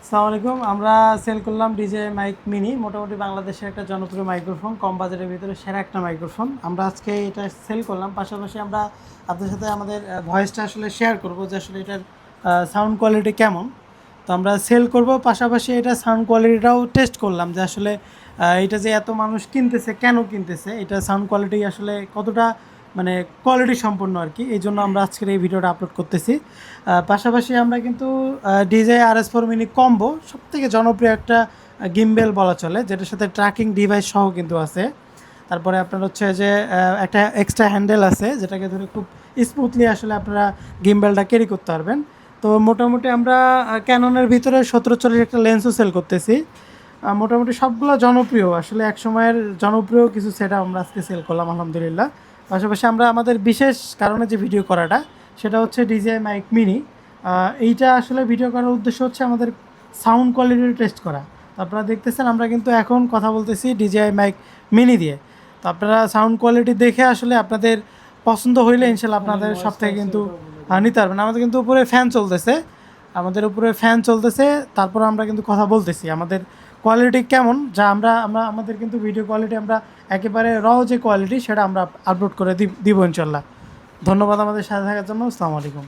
আসসালামু আলাইকুম। আমরা সেল করলাম ডিজে মাইক মিনি, মোটামুটি বাংলাদেশের একটা জনপ্রিয় মাইক্রোফোন, কম বাজেটের ভিতরে সেরা একটা মাইক্রোফোন। আমরা আজকে এটা সেল করলাম, পাশাপাশি আমরা আপনাদের সাথে আমাদের ভয়েসটা আসলে শেয়ার করব যে আসলে এটার সাউন্ড কোয়ালিটি কেমন। তো আমরা সেল করব, পাশাপাশি এটা সাউন্ড কোয়ালিটিটাও টেস্ট করলাম যে আসলে এটা যে এত মানুষ কিনতেছে, কেন কিনতেছে, এটা সাউন্ড কোয়ালিটি আসলে কতটা মানে কোয়ালিটি সম্পন্ন আর কি। এই জন্য আমরা আজকের এই ভিডিওটা আপলোড করতেছি। পাশাপাশি আমরা কিন্তু ডিজে RS4 মিনি কম্বো, সবথেকে জনপ্রিয় একটা গিম্বেল বলা চলে, যেটার সাথে ট্র্যাকিং ডিভাইস সহ কিন্তু আছে। তারপরে আপনার হচ্ছে যে একটা এক্সট্রা হ্যান্ডেল আছে, যেটাকে ধরে খুব স্মুথলি আসলে আপনারা গিম্বেলটা ক্যারি করতে পারবেন। তো মোটামুটি আমরা ক্যাননের ভিতরে 1740 একটা লেন্সও সেল করতেছি। মোটামুটি সবগুলো জনপ্রিয়, আসলে এক সময়ের জনপ্রিয় কিছু সেট আমরা আজকে সেল করলাম আলহামদুলিল্লাহ। পাশাপাশি আমরা আমাদের বিশেষ কারণে যে ভিডিও করাটা, সেটা হচ্ছে ডিজে মাইক মিনি। এইটা আসলে ভিডিও করার উদ্দেশ্য হচ্ছে আমাদের সাউন্ড কোয়ালিটি টেস্ট করা। তো আপনারা দেখতেছেন আমরা কিন্তু এখন কথা বলতেছি ডিজে মাইক মিনি দিয়ে। তো আপনারা সাউন্ড কোয়ালিটি দেখে আসলে আপনাদের পছন্দ হইলে ইনশাল্লাহ আপনাদের সব থেকে কিন্তু নিতে পারবেন। আমাদের কিন্তু উপরে ফ্যান চলতেছে, তারপর আমরা কিন্তু কথা বলতেছি আমাদের কোয়ালিটি কেমন, যা আমরা আমরা আমাদের কিন্তু ভিডিও কোয়ালিটি আমরা একেবারে যে কোয়ালিটি সেটা আমরা আপলোড করে দিব ইনশাল্লাহ। ধন্যবাদ আমাদের সাথে থাকার জন্য। আসসালামু আলাইকুম।